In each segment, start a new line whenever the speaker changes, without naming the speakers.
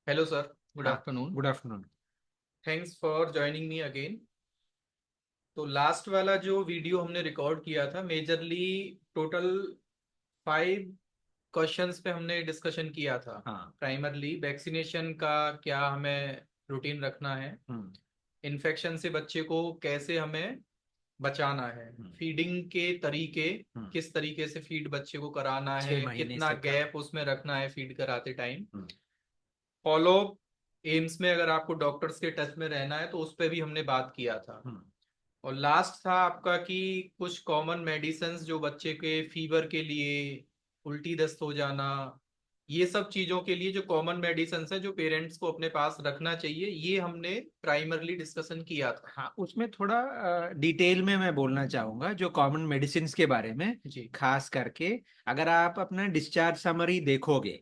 Hello sir, good
हाँ,
afternoon.
Good afternoon.
Thanks for joining me again. तो last वाला जो वीडियो हमने रिकॉर्ड किया था, मेजरली टोटल 5 क्वेश्चंस पे हमने डिस्कशन किया था।
हाँ।
प्राइमरली वैक्सीनेशन का क्या हमें रूटीन रखना है,
हम्म।
इन्फेक्शन से बच्चे को कैसे हमें बचाना है,
हम्म।
फीडिंग के तरीके,
हम्म।
किस तरीके से फीड बच्चे को कराना
छह
है,
महीने
कितना
से का।
गैप उसमें रखना है फीड कराते टाइम,
हम्म।
फॉलो एम्स में अगर आपको डॉक्टर्स के टच में रहना है तो उस पर भी हमने बात किया था।
हम्म।
और लास्ट था आपका कि कुछ कॉमन मेडिसिन्स जो बच्चे के फीवर के लिए, उल्टी दस्त हो जाना, ये सब चीज़ों के लिए जो कॉमन मेडिसिन्स हैं जो पेरेंट्स को अपने पास रखना चाहिए, ये हमने प्राइमरली डिस्कशन किया था।
हाँ, उसमें थोड़ा डिटेल में मैं बोलना चाहूंगा जो कॉमन मेडिसिन के बारे में।
जी।
खास करके अगर आप अपना डिस्चार्ज समरी देखोगे,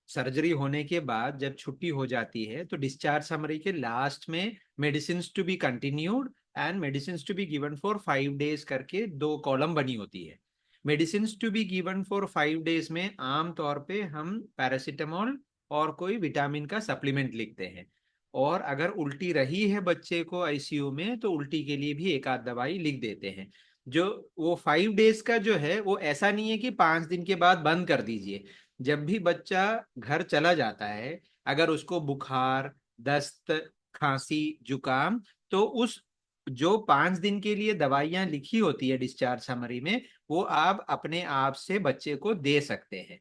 सर्जरी होने के बाद जब छुट्टी हो जाती है तो डिस्चार्ज समरी के लास्ट में medicine to be continued and medicine to be given for 5 days करके दो कॉलम बनी होती है। Medicine to be given for 5 days में आम तौर पे हम पैरासीटामोल और कोई विटामिन का सप्लीमेंट लिखते हैं। और अगर उल्टी रही है बच्चे को आईसीयू में तो उल्टी के लिए भी एक आध दवाई लिख देते हैं। जो वो 5 डेज का जो है वो ऐसा नहीं है कि 5 दिन के बाद बंद कर दीजिए। जब भी बच्चा घर चला जाता है, अगर उसको बुखार, दस्त, खांसी, जुकाम, तो उस जो 5 दिन के लिए दवाइयां लिखी होती है डिस्चार्ज समरी में, वो आप अपने आप से बच्चे को दे सकते हैं।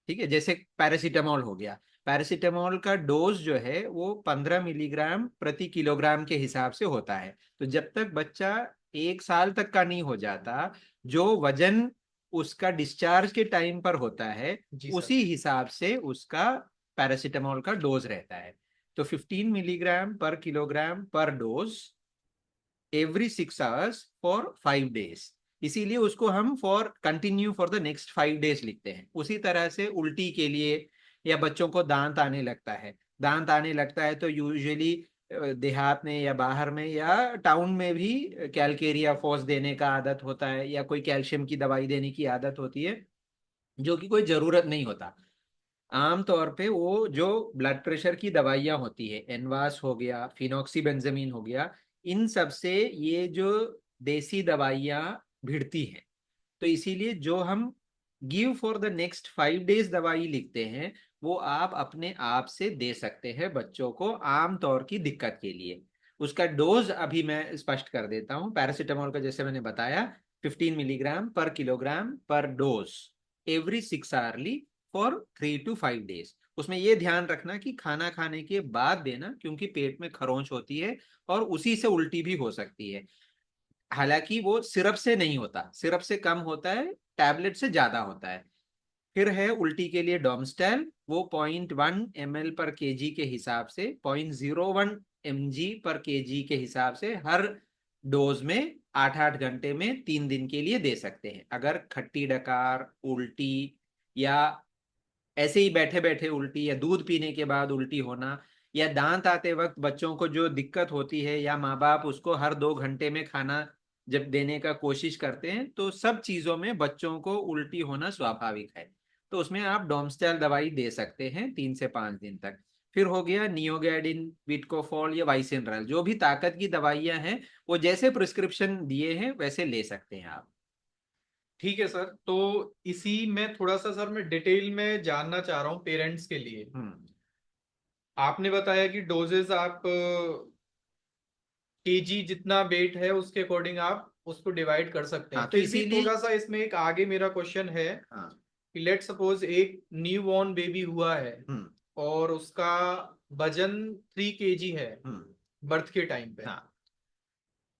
ठीक है, जैसे पैरासीटामोल हो गया। पैरासीटामोल का डोज जो है वो 15 मिलीग्राम प्रति किलोग्राम के हिसाब से होता है। तो जब तक बच्चा 1 साल तक का नहीं हो जाता, जो वजन उसका डिस्चार्ज के टाइम पर होता है
जी सर।
उसी हिसाब से उसका पैरासीटामोल का डोज रहता है। तो 15 मिलीग्राम पर किलोग्राम पर dose every 6 hours for 5 days. इसीलिए उसको हम for continue for the next 5 days लिखते हैं। उसी तरह से उल्टी के लिए, या बच्चों को दांत आने लगता है, दांत आने लगता है तो यूजुअली देहात में या बाहर में या टाउन में भी कैलकेरिया फॉस देने का आदत होता है या कोई कैल्शियम की दवाई देने की आदत होती है, जो कि कोई जरूरत नहीं होता। आम तौर पे वो जो ब्लड प्रेशर की दवाइयाँ होती है, एनवास हो गया, फिनॉक्सीबेंजामीन हो गया, इन सब से ये जो देसी दवाइयाँ भिड़ती हैं। तो इसीलिए जो हम give for the next 5 days दवाई लिखते हैं, वो आप अपने आप से दे सकते हैं बच्चों को आम तौर की दिक्कत के लिए। उसका डोज अभी मैं स्पष्ट कर देता हूँ। पैरासीटामोल का जैसे मैंने बताया, 15 मिलीग्राम पर किलोग्राम पर dose every 6 hourly for 3 to 5 days. उसमें ये ध्यान रखना कि खाना खाने के बाद देना, क्योंकि पेट में खरोंच होती है और उसी से उल्टी भी हो सकती है। हालांकि वो सिरप से नहीं होता, सिरप से कम होता है, टैबलेट से ज्यादा होता है। फिर है उल्टी के लिए डोमस्टेल, वो 0.1 ml पर केजी के हिसाब से, 0.01 mg पर केजी के हिसाब से हर डोज में 8 8 घंटे में 3 दिन के लिए दे सकते हैं। अगर खट्टी डकार, उल्टी, या ऐसे ही बैठे बैठे उल्टी, या दूध पीने के बाद उल्टी होना, या दांत आते वक्त बच्चों को जो दिक्कत होती है, या माँ बाप उसको हर 2 घंटे में खाना जब देने का कोशिश करते हैं, तो सब चीजों में बच्चों को उल्टी होना स्वाभाविक है। तो उसमें आप डोमस्टेल दवाई दे सकते हैं 3 से 5 दिन तक। फिर हो गया नियोगैडिन, विटकोफॉल या वाइसेनरल, जो भी ताकत की दवाइयां हैं वो जैसे प्रिस्क्रिप्शन दिए हैं वैसे ले सकते हैं आप।
ठीक है सर, तो इसी में थोड़ा सा सर मैं डिटेल में जानना चाह रहा हूँ पेरेंट्स के लिए।
हम्म।
आपने बताया कि डोजेस आप केजी जितना वेट है उसके अकॉर्डिंग आप उसको डिवाइड कर सकते
हाँ,
हैं।
तो
फिर भी
इसीलिए।
थोड़ा सा इसमें एक आगे मेरा क्वेश्चन है
हाँ।
कि लेट सपोज एक न्यू बॉर्न बेबी हुआ है
हम्म।
और उसका वजन 3 केजी है
हम्म।
बर्थ के टाइम पे,
हाँ।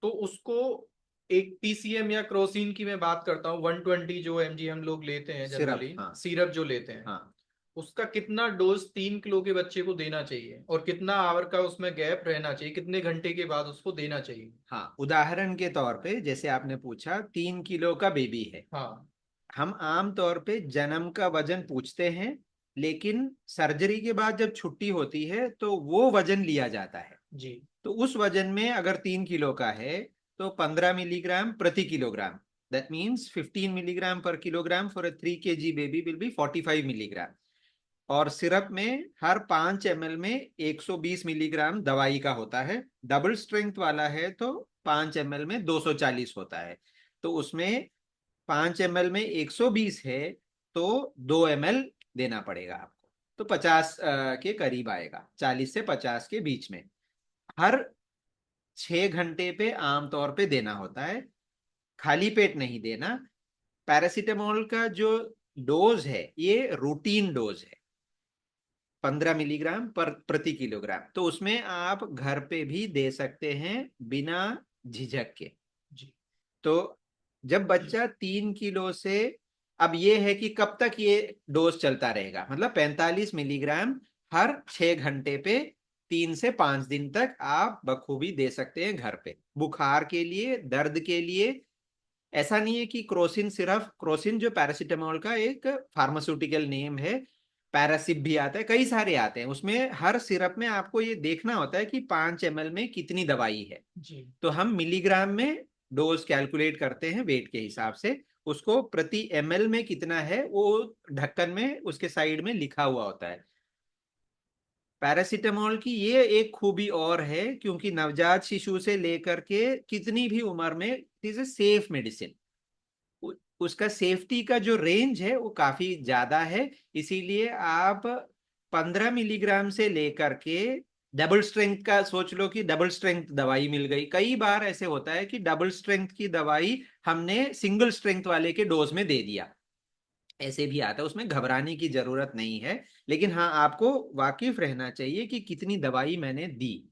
तो उसको एक पीसीएम या क्रोसिन की मैं बात करता हूँ, 120 जो एमजी हम लोग लेते हैं
सिरप।
जनरली,
हाँ।
सिरप जो लेते हैं,
हाँ।
उसका कितना डोज 3 किलो के बच्चे को देना चाहिए और कितना आवर का उसमें गैप रहना चाहिए, कितने घंटे के बाद उसको देना चाहिए?
हाँ, उदाहरण के तौर पे जैसे आपने पूछा 3 किलो का बेबी है,
हाँ।
हम आम तौर पे जन्म का वजन पूछते हैं, लेकिन सर्जरी के बाद जब छुट्टी होती है तो वो वजन लिया जाता है।
जी।
तो उस वजन में अगर 3 किलो का है तो 15 मिलीग्राम प्रति किलोग्राम, दैट मीन्स 15 मिलीग्राम पर kilogram for a 3 kg baby will be 45 milligram. और सिरप में हर 5 ml में 120 मिलीग्राम दवाई का होता है। डबल स्ट्रेंथ वाला है तो 5 ml में 240 होता है। तो उसमें 5 ml में 120 है तो 2 ml देना पड़ेगा आपको। तो 50 के करीब आएगा, 40 से 50 के बीच में। हर 6 घंटे पे आमतौर पे देना होता है, खाली पेट नहीं देना। पैरासीटामोल का जो डोज है ये रूटीन डोज है, 15 मिलीग्राम पर प्रति किलोग्राम। तो उसमें आप घर पे भी दे सकते हैं बिना झिझक के।
जी।
तो जब बच्चा 3 किलो से, अब ये है कि कब तक ये डोज चलता रहेगा, मतलब 45 मिलीग्राम हर 6 घंटे पे 3 से 5 दिन तक आप बखूबी दे सकते हैं घर पे, बुखार के लिए, दर्द के लिए। ऐसा नहीं है कि क्रोसिन, सिर्फ क्रोसिन जो पैरासीटामोल का एक फार्मास्यूटिकल नेम है, पैरासिप भी आता है, कई सारे आते हैं। उसमें हर सिरप में आपको ये देखना होता है कि 5 ml में कितनी दवाई है।
जी।
तो हम मिलीग्राम में डोज कैलकुलेट करते हैं वेट के हिसाब से। उसको प्रति ml में कितना है वो ढक्कन में उसके साइड में लिखा हुआ होता है। पैरासीटामोल की ये एक खूबी और है, क्योंकि नवजात शिशु से लेकर के कितनी भी उम्र में it is a safe medicine. उसका सेफ्टी का जो रेंज है वो काफी ज्यादा है। इसीलिए आप 15 मिलीग्राम से लेकर के डबल स्ट्रेंथ का सोच लो कि डबल स्ट्रेंथ दवाई मिल गई। कई बार ऐसे होता है कि डबल स्ट्रेंथ की दवाई हमने सिंगल स्ट्रेंथ वाले के डोज में दे दिया, ऐसे भी आता है। उसमें घबराने की जरूरत नहीं है, लेकिन हाँ आपको वाकिफ रहना चाहिए कि कितनी दवाई मैंने दी।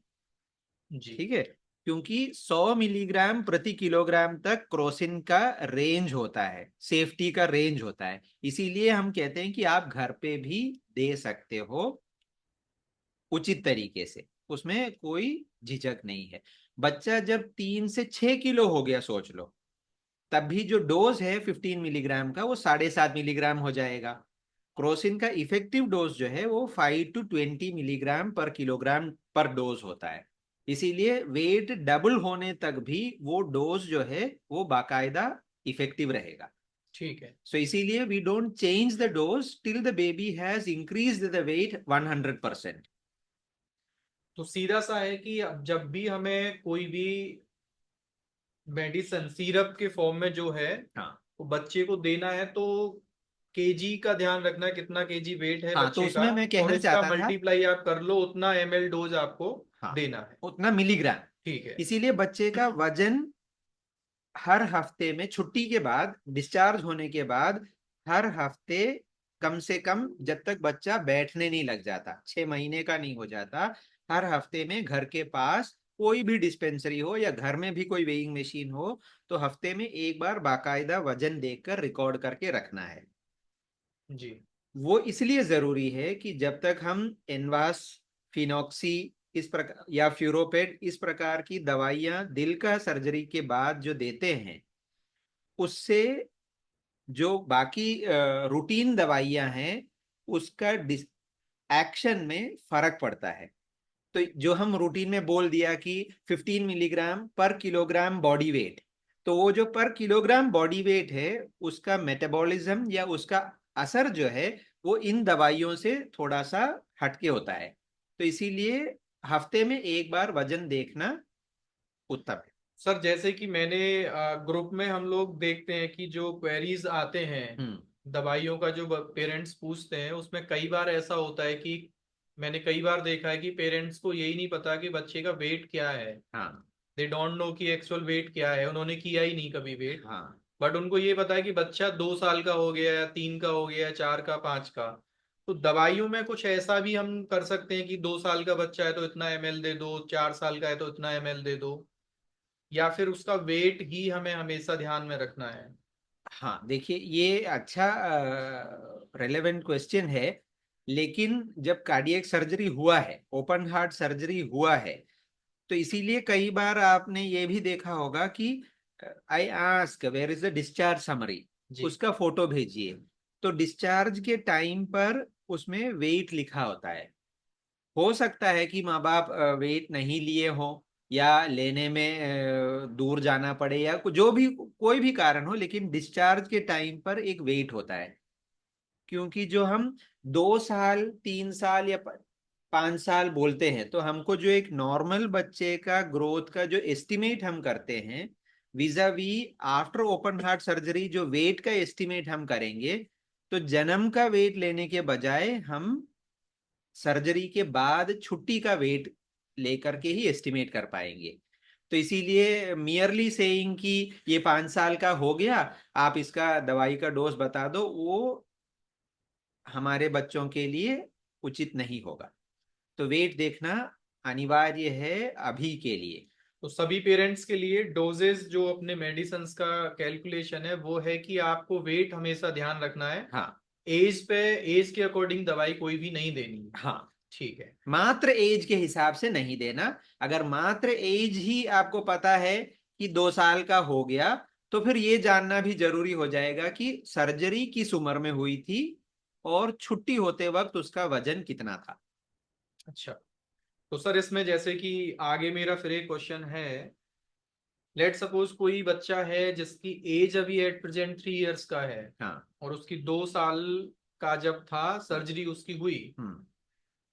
जी।
ठीक है, क्योंकि 100 मिलीग्राम प्रति किलोग्राम तक क्रोसिन का रेंज होता है, सेफ्टी का रेंज होता है। इसीलिए हम कहते हैं कि आप घर पे भी दे सकते हो उचित तरीके से, उसमें कोई झिझक नहीं है। बच्चा जब 3 से 6 किलो हो गया सोच लो, तब भी जो डोज है 15 मिलीग्राम का वो 7.5 मिलीग्राम हो जाएगा। क्रोसिन का इफेक्टिव डोज जो है वो 5 to 20 मिलीग्राम पर किलोग्राम पर डोज होता है। इसीलिए वेट डबल होने तक भी वो डोज जो है वो बाकायदा इफेक्टिव रहेगा।
ठीक है।
सो इसीलिए we don't change the dose till the baby has increase the weight 100%।
तो सीधा सा है कि अब जब भी हमें कोई भी मेडिसिन सिरप के फॉर्म में जो है
हाँ
वो बच्चे को देना है, तो केजी का ध्यान रखना है, कितना केजी वेट है
हाँ, तो
बच्चे का,
उसमें मैं
और
कहना
इसका
चाहता था,
मल्टीप्लाई आप कर लो, उतना ml डोज आपको
हाँ
देना है।
उतना मिलीग्राम।
ठीक है।
इसीलिए बच्चे का वजन हर हफ्ते में, छुट्टी के बाद, डिस्चार्ज होने के बाद, हर हफ्ते कम से कम, जब तक बच्चा बैठने नहीं लग जाता, 6 महीने का नहीं हो जाता, हर हफ्ते में घर के पास कोई भी डिस्पेंसरी हो या घर में भी कोई वेइंग मशीन हो, तो हफ्ते में एक बार बाकायदा वजन देखकर रिकॉर्ड करके रखना है।
जी।
वो इसलिए जरूरी है कि जब तक हम एनवास, फिनॉक्सी इस प्रकार या फ्यूरोपेड इस प्रकार की दवाइयां दिल का सर्जरी के बाद जो देते हैं, उससे जो बाकी रूटीन दवाइयां हैं उसका एक्शन में फर्क पड़ता है। तो जो हम रूटीन में बोल दिया कि 15 मिलीग्राम पर किलोग्राम बॉडी वेट, तो वो जो पर किलोग्राम बॉडी वेट है उसका मेटाबॉलिज्म या उसका असर जो है वो इन दवाइयों से थोड़ा सा हटके होता है। तो इसीलिए हफ्ते में एक बार वजन देखना उत्तम है।
सर, जैसे कि मैंने ग्रुप में हम लोग देखते हैं कि जो क्वेरीज आते हैं
हम्म।
दवाइयों का, जो पेरेंट्स पूछते हैं, उसमें कई बार ऐसा होता है कि मैंने कई बार देखा है कि पेरेंट्स को यही नहीं पता कि बच्चे का वेट क्या है।
हाँ
दे डोंट नो कि एक्चुअल वेट क्या है, उन्होंने किया ही नहीं कभी वेट।
हाँ
बट उनको ये पता है कि बच्चा 2 साल का हो गया, या 3 का हो गया, या 4 का, 5 का। तो दवाइयों में कुछ ऐसा भी हम कर सकते हैं कि 2 साल का बच्चा है तो इतना ml दे दो, 4 साल का है तो इतना ml दे दो, या फिर उसका वेट ही हमें हमेशा ध्यान में रखना है?
हाँ, देखिए ये अच्छा रेलेवेंट क्वेश्चन है। लेकिन जब कार्डियक सर्जरी हुआ है, ओपन हार्ट सर्जरी हुआ है, तो इसीलिए कई बार आपने ये भी देखा होगा कि I ask where is the discharge summary,
जी।
उसका फोटो भेजिए। तो डिस्चार्ज के टाइम पर उसमें वेट लिखा होता है। हो सकता है कि माँ बाप वेट नहीं लिए हो, या लेने में दूर जाना पड़े, या जो भी कोई भी कारण हो, लेकिन डिस्चार्ज के टाइम पर एक वेट होता है। क्योंकि जो हम 2 साल 3 साल या 5 साल बोलते हैं, तो हमको जो एक नॉर्मल बच्चे का ग्रोथ का जो एस्टिमेट हम करते हैं visa we after open heart surgery, जो वेट का एस्टिमेट हम करेंगे, तो जन्म का वेट लेने के बजाय हम सर्जरी के बाद छुट्टी का वेट लेकर के ही एस्टिमेट कर पाएंगे। तो इसीलिए मियरली सेइंग कि ये 5 साल का हो गया, आप इसका दवाई का डोज बता दो, वो हमारे बच्चों के लिए उचित नहीं होगा। तो वेट देखना अनिवार्य है अभी के लिए।
तो सभी पेरेंट्स के लिए डोजेस जो अपने मेडिसिन का कैलकुलेशन है वो है कि आपको वेट हमेशा ध्यान रखना है,
हाँ
एज पे, एज के अकॉर्डिंग दवाई कोई भी नहीं देनी है।
हाँ,
ठीक है।
मात्र एज के हिसाब से नहीं देना। अगर मात्र एज ही आपको पता है कि 2 साल का हो गया, तो फिर ये जानना भी जरूरी हो जाएगा कि सर्जरी किस उम्र में हुई थी और छुट्टी होते वक्त उसका वजन कितना था।
अच्छा, तो सर इसमें जैसे कि आगे मेरा फिर एक क्वेश्चन है, लेट सपोज कोई बच्चा है जिसकी एज अभी एट प्रेजेंट 3 इयर्स का है,
हाँ।
और उसकी 2 साल का जब था सर्जरी उसकी हुई,
हम्म।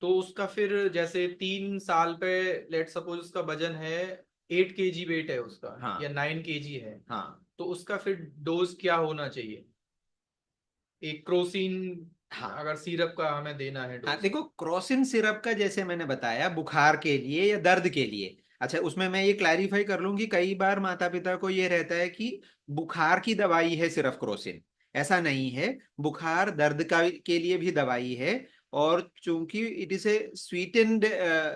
तो उसका फिर जैसे 3 साल पे लेट सपोज उसका वजन है 8 kg वेट है उसका, या
हाँ
9 kg है,
हाँ
तो उसका फिर डोज क्या होना चाहिए, एक क्रोसिन
हाँ
अगर सिरप का हमें देना है
हाँ,
डोज?
देखो क्रोसिन सिरप का जैसे मैंने बताया बुखार के लिए या दर्द के लिए। अच्छा, उसमें मैं ये क्लैरिफाई कर लूं कि कई बार माता पिता को ये रहता है कि बुखार की दवाई है सिर्फ क्रोसिन। ऐसा नहीं है, बुखार दर्द का के लिए भी दवाई है। और चूंकि it is a sweetened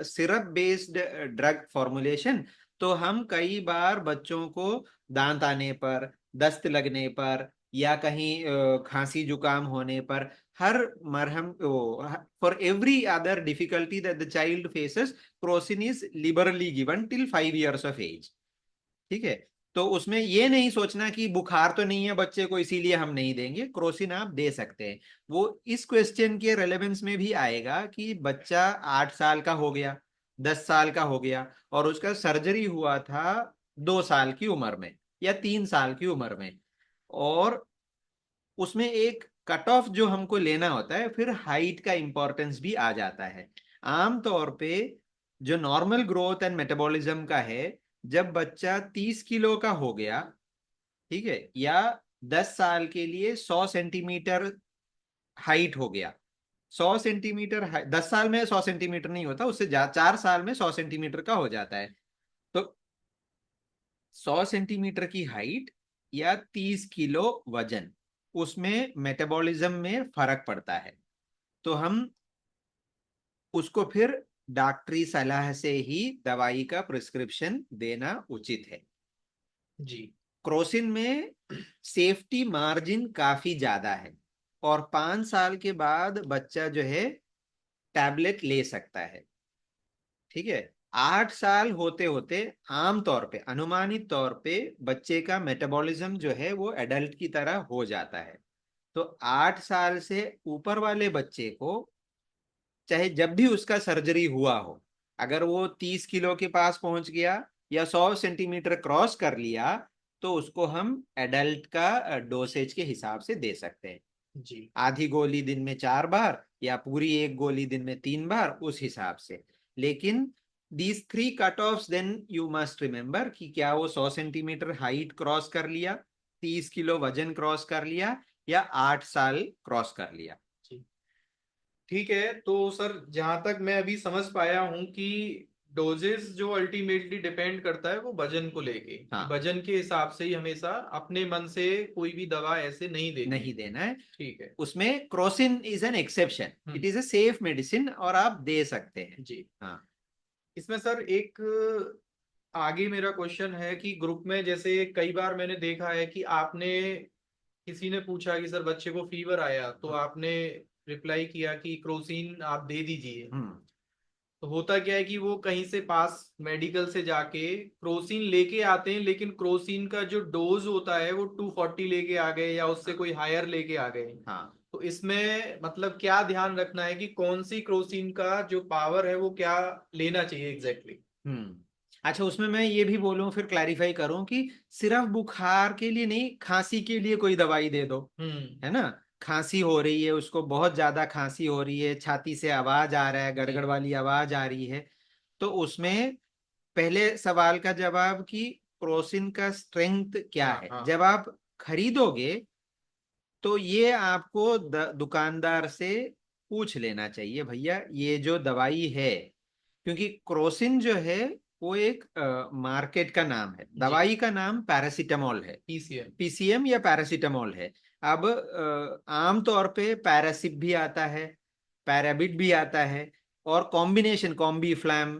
syrup based drug formulation, तो हम कई बार बच्चों को दांत आने पर, दस्त लगने पर, या कहीं खांसी जुकाम होने पर, हर मरहम, for every other difficulty that the child faces, crocin is liberally given till 5 years of age. ठीक है। तो उसमें ये नहीं सोचना कि बुखार तो नहीं है बच्चे को इसीलिए हम नहीं देंगे, क्रोसिन आप दे सकते हैं। वो इस क्वेश्चन के रेलेवेंस में भी आएगा कि बच्चा 8 साल का हो गया, 10 साल का हो गया, और उसका सर्जरी हुआ था 2 साल की उम्र में या 3 साल की उम्र में, और उसमें एक कट ऑफ जो हमको लेना होता है, फिर हाइट का इंपॉर्टेंस भी आ जाता है। आमतौर पे जो नॉर्मल ग्रोथ एंड मेटाबॉलिज्म का है, जब बच्चा 30 किलो का हो गया, ठीक है, या 10 साल के लिए 100 सेंटीमीटर हाइट हो गया। 100 सेंटीमीटर, 10 साल में 100 सेंटीमीटर नहीं होता, उससे 4 साल में 100 सेंटीमीटर का हो जाता है। तो 100 सेंटीमीटर की हाइट या 30 किलो वजन, उसमें मेटाबॉलिज्म में फर्क पड़ता है। तो हम उसको फिर डॉक्टरी सलाह से ही दवाई का प्रिस्क्रिप्शन देना उचित है।
जी।
क्रोसिन में सेफ्टी मार्जिन काफी ज्यादा है, और 5 साल के बाद बच्चा जो है टैबलेट ले सकता है। ठीक है। 8 साल होते होते आमतौर पे, अनुमानित तौर पे, बच्चे का मेटाबॉलिज्म जो है वो एडल्ट की तरह हो जाता है। तो 8 साल से ऊपर वाले बच्चे को, चाहे जब भी उसका सर्जरी हुआ हो, अगर वो 30 किलो के पास पहुंच गया या 100 सेंटीमीटर क्रॉस कर लिया, तो उसको हम एडल्ट का डोसेज के हिसाब से दे सकते हैं।
जी।
आधी गोली दिन में 4 बार या पूरी एक गोली दिन में 3 बार, उस हिसाब से। लेकिन these three cut off then you must remember कि क्या वो 100 सेंटीमीटर हाइट क्रॉस कर लिया, 30 किलो वजन क्रॉस कर लिया, या 8 साल क्रॉस कर लिया।
जी। ठीक है, तो सर जहां तक मैं अभी समझ पाया हूं कि डोजेस जो अल्टीमेटली डिपेंड करता है वो वजन को लेके, कि
हाँ,
वजन के हिसाब से ही हमेशा अपने मन से कोई भी दवा ऐसे नहीं देनी
नहीं
है।
देना है।
ठीक है।
उसमें Crocin is an exception, it
hmm.
Is a safe medicine और आप दे सकते हैं।
जी।
हाँ
इसमें सर एक आगे मेरा क्वेश्चन है कि ग्रुप में जैसे कई बार मैंने देखा है कि आपने, किसी ने पूछा कि सर बच्चे को फीवर आया, तो आपने रिप्लाई किया कि क्रोसिन आप दे दीजिए।
हम्म
तो होता क्या है कि वो कहीं से पास मेडिकल से जाके क्रोसिन लेके आते हैं, लेकिन क्रोसिन का जो डोज होता है वो 240 लेके आ गए, या उससे
हाँ
कोई हायर लेके आ गए।
हाँ।
तो इसमें मतलब क्या ध्यान रखना है कि कौन सी क्रोसिन का जो पावर है वो क्या लेना चाहिए एग्जैक्टली?
अच्छा, उसमें मैं ये भी बोलूं, फिर क्लैरिफाई करूं कि सिर्फ बुखार के लिए नहीं, खांसी के लिए कोई दवाई दे दो,
हम्म।
है ना। खांसी हो रही है, उसको बहुत ज्यादा खांसी हो रही है, छाती से आवाज आ रहा है,
जी।
गड़गड़ वाली आवाज आ रही है, तो उसमें पहले सवाल का जवाब कि क्रोसिन का स्ट्रेंथ क्या
हाँ
है।
हाँ।
जब आप खरीदोगे तो ये आपको दुकानदार से पूछ लेना चाहिए, भैया ये जो दवाई है, क्योंकि क्रोसिन जो है वो एक मार्केट का नाम है,
जी।
दवाई का नाम पैरासीटामोल है,
पीसीएम।
पीसीएम या पैरासीटामोल है। अब आम तौर पे पैरासिप भी आता है, पैराबिट भी आता है, और कॉम्बिनेशन कॉम्बी फ्लैम,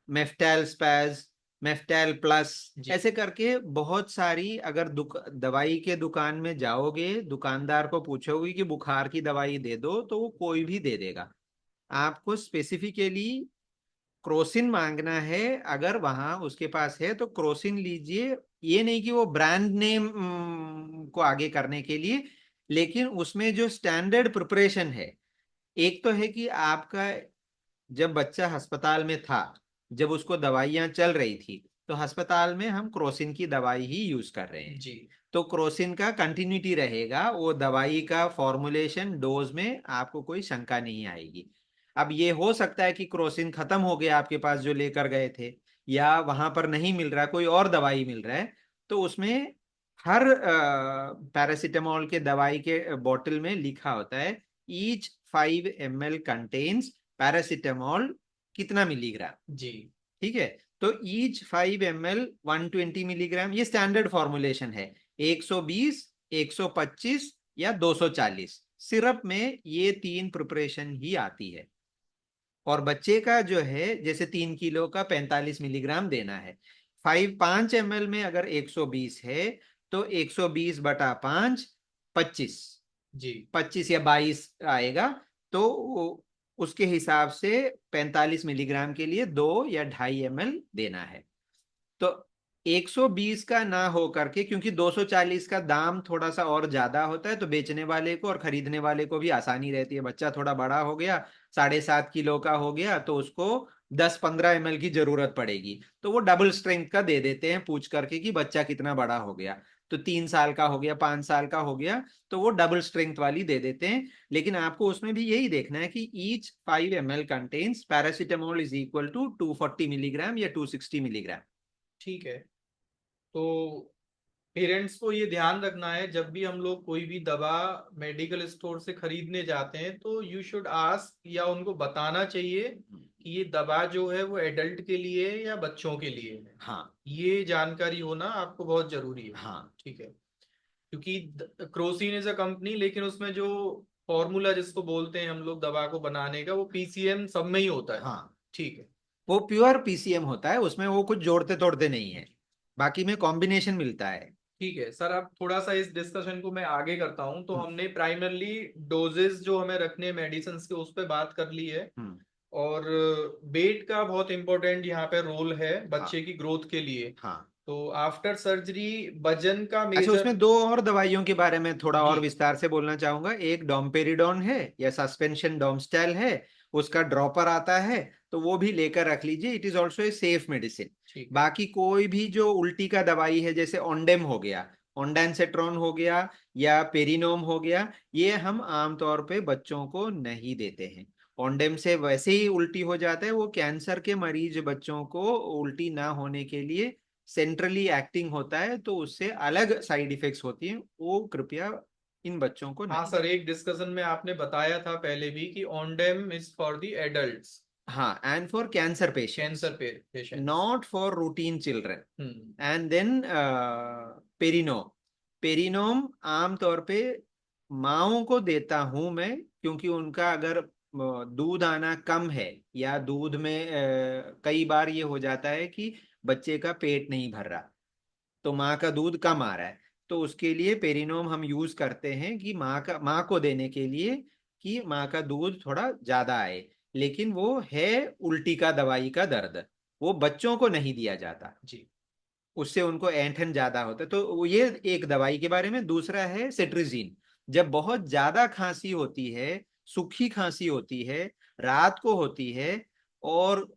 मेफ्टैल स्पैज, मेफ्टैल प्लस,
जी।
ऐसे करके बहुत सारी, अगर दवाई के दुकान में जाओगे, दुकानदार को पूछोगे कि बुखार की दवाई दे दो, तो वो कोई भी दे देगा। आपको स्पेसिफिकली क्रोसिन मांगना है, अगर वहां उसके पास है तो क्रोसिन लीजिए। ये नहीं कि वो ब्रांड नेम को आगे करने के लिए, लेकिन उसमें जो स्टैंडर्ड प्रिपरेशन है, एक तो है कि आपका जब बच्चा अस्पताल में था, जब उसको दवाइयां चल रही थी, तो अस्पताल में हम क्रोसिन की दवाई ही यूज कर रहे हैं,
जी।
तो क्रोसिन का कंटिन्यूटी रहेगा, वो दवाई का फॉर्मुलेशन डोज में आपको कोई शंका नहीं आएगी। अब ये हो सकता है कि क्रोसिन खत्म हो गया आपके पास जो लेकर गए थे, या वहां पर नहीं मिल रहा, कोई और दवाई मिल रहा है, तो उसमें हर पैरासीटामोल के दवाई के बोतल में लिखा होता है ईच 5 ml कंटेन्स पैरासीटामोल कितना मिलीग्राम।
जी।
ठीक है, तो ईच 5 ml 120 मिलीग्राम, ये स्टैंडर्ड फॉर्मुलेशन है। 120, 125 या 240, सिरप में ये तीन प्रिपरेशन ही आती है। और बच्चे का जो है, जैसे 3 किलो का 45 मिलीग्राम देना है, 5 ml में अगर 120 है, तो 120/5, 25,
जी।
25 या 22 आएगा, तो उसके हिसाब से 45 मिलीग्राम के लिए 2 या 2.5 ml देना है। तो 120 का ना हो करके, क्योंकि 240 का दाम थोड़ा सा और ज्यादा होता है, तो बेचने वाले को और खरीदने वाले को भी आसानी रहती है। बच्चा थोड़ा बड़ा हो गया, 7.5 किलो का हो गया, तो उसको 10-15 ml की जरूरत पड़ेगी, तो वो डबल स्ट्रेंथ का दे देते हैं पूछ करके कि बच्चा कितना बड़ा हो गया, तो 3 साल का हो गया, 5 साल का हो गया, तो वो डबल स्ट्रेंथ वाली दे देते हैं। लेकिन आपको उसमें भी यही देखना है कि each 5 ml contains paracetamol is equal to 240 milligram या 260 मिलीग्राम।
ठीक है। तो पेरेंट्स को ये ध्यान रखना है, जब भी हम लोग कोई भी दवा मेडिकल स्टोर से खरीदने जाते हैं, तो यू शुड आस्क, या उनको बताना चाहिए कि ये दवा जो है वो एडल्ट के लिए है या बच्चों के लिए है।
हाँ
ये जानकारी होना आपको बहुत जरूरी है।
हाँ
ठीक है। क्योंकि क्रोसिन इज अ कंपनी, लेकिन उसमें जो फॉर्मूला जिसको बोलते हैं हम लोग दवा को बनाने का, वो पीसीएम सब में ही होता है।
हाँ,
ठीक है।
वो प्योर पीसीएम होता है, उसमें वो कुछ जोड़ते तोड़ते नहीं है, बाकी में कॉम्बिनेशन मिलता है।
ठीक है सर, अब थोड़ा सा इस डिस्कशन को मैं आगे करता हूं। तो
हम्म।
हमने प्राइमरली डोजेस जो हमें रखने मेडिसिन के, उस पर बात कर ली है।
हम्म।
और वेट का बहुत इंपॉर्टेंट यहाँ पे रोल है
हाँ
बच्चे की ग्रोथ के लिए।
हाँ।
तो आफ्टर सर्जरी वजन का
अच्छा,
मेजर।
उसमें दो और दवाइयों के बारे में थोड़ा
जी।
और विस्तार से बोलना चाहूंगा। एक डोमपेरिडोन है, या सस्पेंशन डोमस्टेल है, उसका ड्रॉपर आता है, तो वो भी लेकर रख लीजिए, it is also a safe medicine.
ठीक है।
बाकी कोई भी जो उल्टी का दवाई है, जैसे ओंडेम हो गया, ओंडानसेट्रॉन हो गया, या पेरिनोम हो गया, ये हम आमतौर पे बच्चों को नहीं देते हैं। ओंडेम से वैसे ही उल्टी हो जाता है, वो कैंसर के मरीज बच्चों को उल्टी ना होने के लिए सेंट्रली एक्टिंग होता है, तो उससे अलग साइड इफेक्ट्स होती हैं, वो कृपया इन बच्चों को
हाँ
नहीं
सर,
दें।
एक डिस्कशन में आपने बताया था पहले भी कि Ondem is for the adults,
हाँ, and for cancer patients,
cancer patients.
Not for routine children.
Hmm.
And then Perinorm, Perinorm आमतौर पे माओं को देता हूं मैं, क्योंकि उनका अगर दूध आना कम है, या दूध में कई बार ये हो जाता है कि बच्चे का पेट नहीं भर रहा, तो माँ का दूध कम आ रहा है, तो उसके लिए पेरिनोम हम यूज करते हैं कि माँ को देने के लिए, कि माँ का दूध थोड़ा ज्यादा आए। लेकिन वो है उल्टी का दवाई का दर्द, वो बच्चों को नहीं दिया जाता,
जी।
उससे उनको ऐंठन ज्यादा होता है। तो ये एक दवाई के बारे में। दूसरा है सेट्रिजीन। जब बहुत ज्यादा खांसी होती है, सूखी खांसी होती है, रात को होती है, और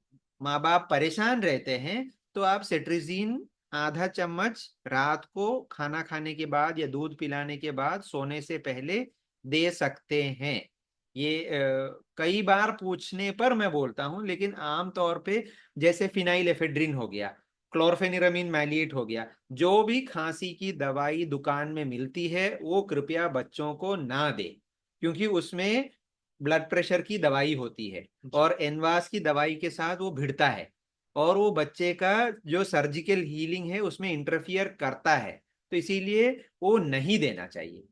माँ बाप परेशान रहते हैं, तो आप सेट्रिजीन ½ चम्मच रात को खाना खाने के बाद या दूध पिलाने के बाद सोने से पहले दे सकते हैं। ये कई बार पूछने पर मैं बोलता हूं, लेकिन आमतौर पे जैसे फिनाइल एफेड्रिन हो गया, क्लोरफेनिरामिन मैलिएट हो गया, जो भी खांसी की दवाई दुकान में मिलती है वो कृपया बच्चों को ना दे, क्योंकि उसमें ब्लड प्रेशर की दवाई होती है
जी।
और एनवास की दवाई के साथ वो भिड़ता है और वो बच्चे का जो सर्जिकल हीलिंग है उसमें इंटरफियर करता है, तो इसीलिए वो नहीं देना चाहिए।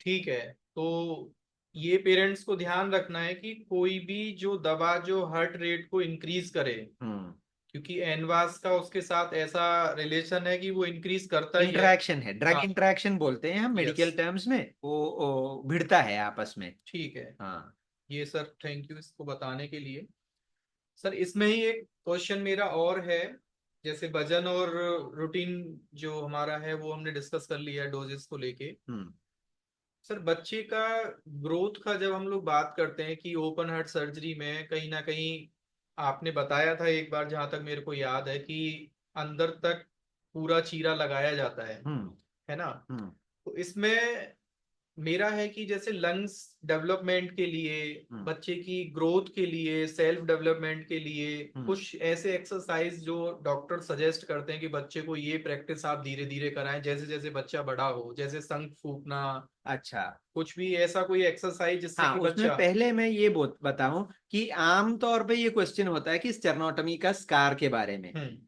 ठीक है। तो ये पेरेंट्स को ध्यान रखना है कि कोई भी जो दवा जो हार्ट रेट को इंक्रीज करे,
हम्म।
क्योंकि एनवास का उसके साथ ऐसा रिलेशन है कि वो इंक्रीज करता ही है।
इंटरेक्शन है, ड्रग
हाँ।
इंटरेक्शन बोलते हैं हम
यस।
मेडिकल टर्म्स में, वो भिड़ता है आपस में।
ठीक है।
हाँ।
ये सर थैंक यू इसको बताने के लिए। सर इसमें ही एक क्वेश्चन मेरा और है। जैसे वजन और रूटीन जो हमारा है वो हमने डिस्कस कर लिया डोजेस को लेके।
हम्म।
सर बच्चे का ग्रोथ का जब हम लोग बात करते हैं कि ओपन हार्ट सर्जरी में कहीं ना कहीं आपने बताया था एक बार, जहां तक मेरे को याद है, कि अंदर तक पूरा चीरा लगाया जाता
हम्म।
है ना।
हम्म।
तो इसमें मेरा है कि जैसे लंग्स डेवलपमेंट के लिए,
हम्म।
बच्चे की ग्रोथ के लिए, सेल्फ डेवलपमेंट के लिए
हम्म।
कुछ ऐसे एक्सरसाइज जो डॉक्टर सजेस्ट करते हैं कि बच्चे को ये प्रैक्टिस आप धीरे धीरे कराएं जैसे जैसे बच्चा बड़ा हो, जैसे शंख फूकना,
अच्छा।
कुछ भी ऐसा कोई एक्सरसाइज जिससे
हाँ,
कि
उसमें
बच्चा।
पहले मैं ये बताऊं कि आमतौर पे ये क्वेश्चन होता है कि स्टेरनोटमी का स्कार के बारे में।
हम्म।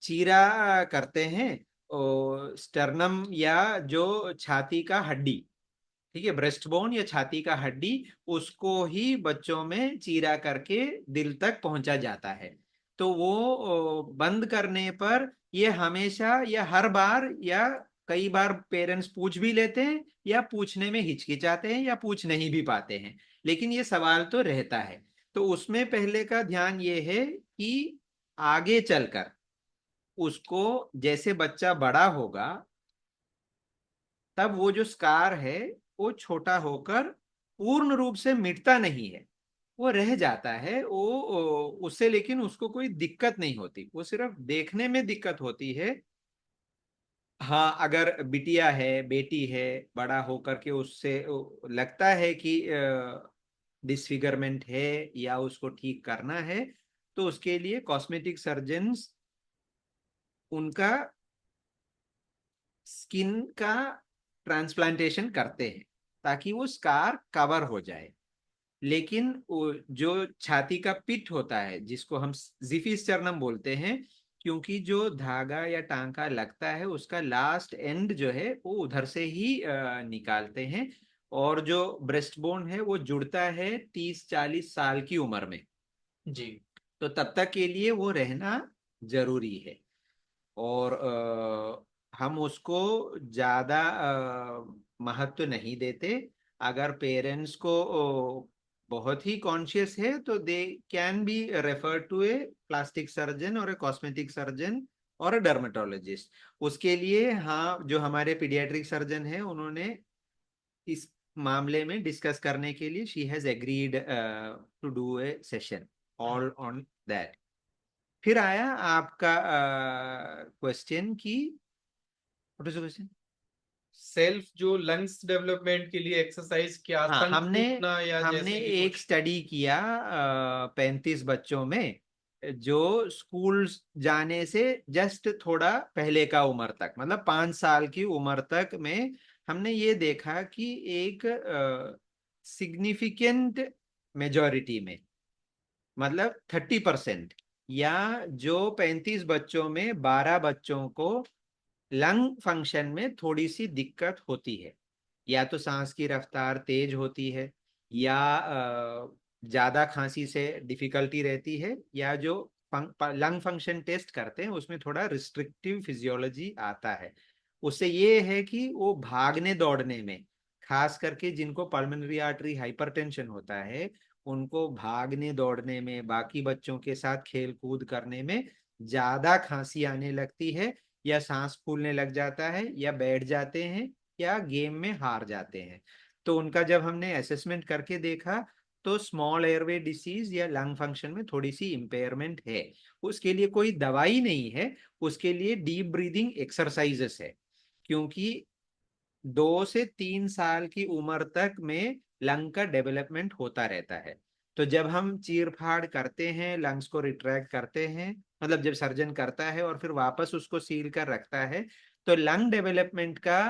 चीरा करते हैं और स्टर्नम या जो छाती का हड्डी, ठीक है, ब्रेस्ट बोन या छाती का हड्डी, उसको ही बच्चों में चीरा करके दिल तक पहुंचा जाता है। तो वो बंद करने पर ये हमेशा या हर बार या कई बार पेरेंट्स पूछ भी लेते हैं या पूछने में हिचकिचाते हैं या पूछ नहीं भी पाते हैं, लेकिन ये सवाल तो रहता है। तो उसमें पहले का ध्यान ये है कि आगे चलकर उसको, जैसे बच्चा बड़ा होगा तब वो जो स्कार है वो छोटा होकर पूर्ण रूप से मिटता नहीं है, वो रह जाता है, उससे लेकिन उसको कोई दिक्कत नहीं होती, वो सिर्फ देखने में दिक्कत होती है। हाँ, अगर बिटिया है, बेटी है, बड़ा होकर के उससे लगता है कि डिसफिगरमेंट है या उसको ठीक करना है, तो उसके लिए कॉस्मेटिक सर्जन्स उनका स्किन का ट्रांसप्लांटेशन करते हैं ताकि वो स्कार कवर हो जाए। लेकिन जो छाती का पिट होता है जिसको हम जिफिस्चरनम बोलते हैं, क्योंकि जो धागा या टांका लगता है उसका लास्ट एंड जो है वो उधर से ही निकालते हैं, और जो ब्रेस्ट बोन है वो जुड़ता है 30-40 साल की उम्र में।
जी।
तो तब तक के लिए वो रहना जरूरी है। और हम उसको ज्यादा महत्व नहीं देते। अगर पेरेंट्स को बहुत ही कॉन्शियस है तो they can be refer to a plastic surgeon और ए कॉस्मेटिक सर्जन और ए डर्मेटोलॉजिस्ट। उसके लिए हाँ, जो हमारे पीडियाट्रिक सर्जन है उन्होंने इस मामले में डिस्कस करने के लिए she has agreed to do a session all on that. फिर आया आपका क्वेश्चन की, व्हाट इज क्वेश्चन?
सेल्फ जो लंग्स डेवलपमेंट के लिए एक्सरसाइज, क्या
हाँ,
शंख
हमने
फूकना या
हमने
जैसे कि
एक
कुछ।
स्टडी किया 35 बच्चों में, जो स्कूल जाने से जस्ट थोड़ा पहले का उम्र तक, मतलब 5 साल की उम्र तक में हमने ये देखा कि एक सिग्निफिकेंट मेजॉरिटी में, मतलब 30%, या जो 35 बच्चों में 12 बच्चों को लंग फंक्शन में थोड़ी सी दिक्कत होती है, या तो सांस की रफ्तार तेज होती है, या ज्यादा खांसी से डिफिकल्टी रहती है, या जो लंग फंक्शन टेस्ट करते हैं उसमें थोड़ा रिस्ट्रिक्टिव फिजियोलॉजी आता है। उससे ये है कि वो भागने दौड़ने में, खास करके जिनको पल्मोनरी आर्टरी हाइपरटेंशन होता है, उनको भागने दौड़ने में, बाकी बच्चों के साथ खेल कूद करने में ज्यादा खांसी आने लगती है, या सांस फूलने लग जाता है, या बैठ जाते हैं, या गेम में हार जाते हैं। तो उनका जब हमने असेसमेंट करके देखा तो स्मॉल एयरवे डिसीज या लंग फंक्शन में थोड़ी सी इंपेयरमेंट है। उसके लिए कोई दवाई नहीं है, उसके लिए डीप ब्रीदिंग एक्सरसाइजेस है। क्योंकि 2 से 3 साल की उम्र तक में लंग का डेवलपमेंट होता रहता है। तो जब हम चीर फाड़ करते हैं, लंग्स को रिट्रैक्ट करते हैं, मतलब जब सर्जन करता है और फिर वापस उसको सील कर रखता है, तो लंग डेवलपमेंट का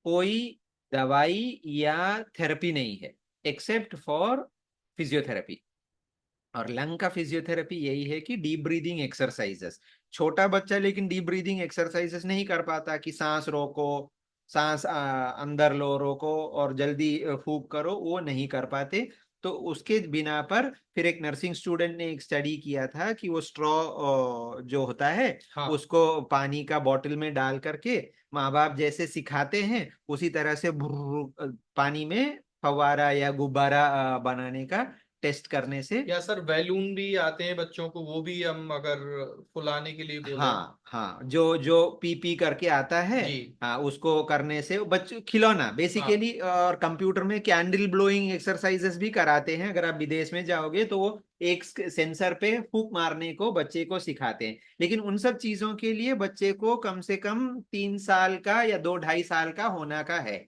कोई दवाई या थेरेपी नहीं है एक्सेप्ट फॉर फिजियोथेरेपी। और लंग का फिजियोथेरेपी यही है कि डीप ब्रीदिंग एक्सरसाइजेस। छोटा बच्चा लेकिन डीप ब्रीदिंग एक्सरसाइजेस नहीं कर पाता कि सांस रोको, सांस अंदर लो, रोको और जल्दी फूक करो, वो नहीं कर पाते। तो उसके बिना पर फिर एक नर्सिंग स्टूडेंट ने एक स्टडी किया था कि वो स्ट्रॉ जो होता है
हाँ।
उसको पानी का बॉटल में डाल करके माँ बाप जैसे सिखाते हैं उसी तरह से पानी में फवारा या गुब्बारा बनाने का टेस्ट करने से।
या सर बैलून भी आते हैं बच्चों को, वो भी हम अगर फुलाने के लिए बोले।
हाँ हाँ, जो जो पी पी करके आता है,
जी।
हाँ उसको करने से बच्चों खिलौना
हाँ
बेसिकली। और कंप्यूटर में कैंडल ब्लोइंग एक्सरसाइजेस भी कराते हैं, अगर आप विदेश में जाओगे तो वो एक सेंसर पे फूंक मारने को बच्चे को सिखाते हैं। लेकिन उन सब चीजों के लिए बच्चे को कम से कम 3 साल का या 2 ढाई साल का होना का है।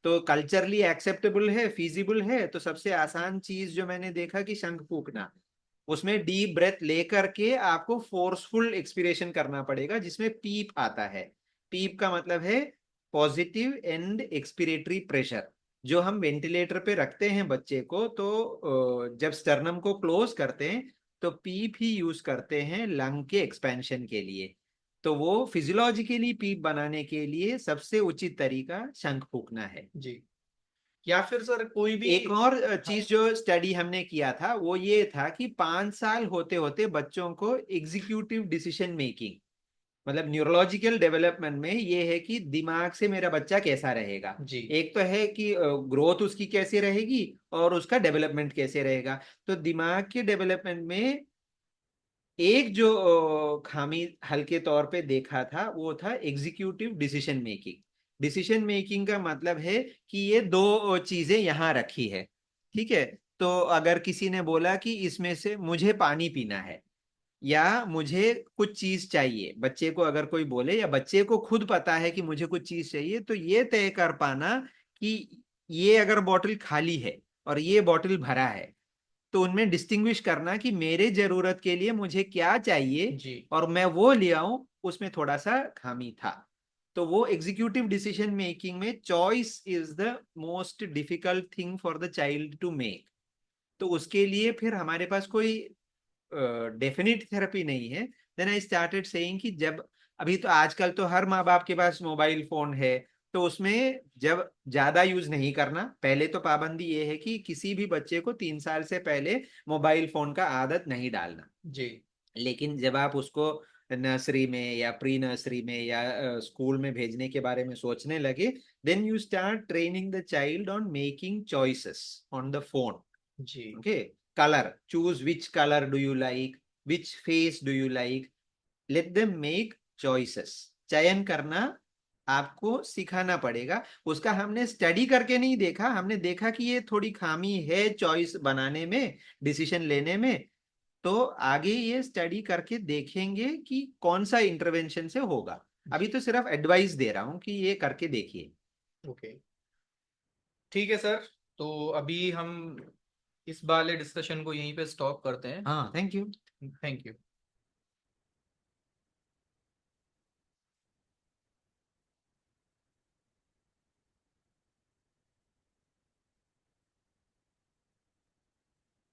तो कल्चरली एक्सेप्टेबल है, फिजिबल है, तो सबसे आसान चीज जो मैंने देखा कि शंख फूकना, उसमें डीप ब्रेथ लेकर के आपको फोर्सफुल एक्सपिरेशन करना पड़ेगा जिसमें पीप आता है। पीप का मतलब है पॉजिटिव एंड एक्सपिरेटरी प्रेशर। जो हम वेंटिलेटर पे रखते हैं बच्चे को, तो जब स्टर्नम को क्लोज करते हैं तो पीप ही यूज करते हैं लंग के एक्सपेंशन के लिए। तो वो फिजियोलॉजिकली पीप बनाने के लिए सबसे उचित तरीका शंख फूकना है।
जी। या फिर सर कोई भी।
एक और
हाँ
चीज जो स्टडी हमने किया था वो ये था कि 5 साल होते होते बच्चों को एग्जीक्यूटिव डिसीजन मेकिंग, मतलब न्यूरोलॉजिकल डेवलपमेंट में ये है कि दिमाग से मेरा बच्चा कैसा रहेगा।
जी।
एक तो है कि ग्रोथ उसकी कैसे रहेगी और उसका डेवलपमेंट कैसे रहेगा। तो दिमाग के डेवलपमेंट में एक जो खामी हल्के तौर पे देखा था वो था executive decision making. Decision making का मतलब है कि ये दो चीजें यहाँ रखी है, ठीक है। तो अगर किसी ने बोला कि इसमें से मुझे पानी पीना है या मुझे कुछ चीज चाहिए, बच्चे को अगर कोई बोले या बच्चे को खुद पता है कि मुझे कुछ चीज चाहिए, तो ये तय कर पाना कि ये अगर बॉटल खाली है और ये बॉटल भरा है, तो उनमें डिस्टिंग्विश करना कि मेरे जरूरत के लिए मुझे क्या चाहिए
जी।
और मैं वो ले आऊं, उसमें थोड़ा सा खामी था। तो वो एग्जीक्यूटिव डिसीजन मेकिंग में choice is the most difficult thing for the child to make. तो उसके लिए फिर हमारे पास कोई डेफिनेट थेरेपी नहीं है। देन आई स्टार्टेड सेइंग कि जब अभी तो आजकल तो हर माँ बाप के पास मोबाइल फोन है, तो उसमें जब ज्यादा यूज नहीं करना। पहले तो पाबंदी ये है कि किसी भी बच्चे को 3 साल से पहले मोबाइल फोन का आदत नहीं डालना।
जी।
लेकिन जब आप उसको नर्सरी में या प्री नर्सरी में या स्कूल में भेजने के बारे में सोचने लगे, then you start training the child on making choices on the phone.
जी।
Okay, color. Choose which color do you like, which face do you like. Let them make choices. चयन करना आपको सिखाना पड़ेगा। उसका हमने स्टडी करके नहीं देखा, हमने देखा कि ये थोड़ी खामी है चॉइस बनाने में, डिसीजन लेने में। तो आगे ये स्टडी करके देखेंगे कि कौन सा इंटरवेंशन से होगा। अभी
जी।
तो सिर्फ एडवाइस दे रहा हूं कि ये करके देखिए।
ओके। ठीक है सर। तो अभी हम इस वाले डिस्कशन को यहीं पे स्टॉप करते हैं।
हाँ, थैंक यू।
Thank you.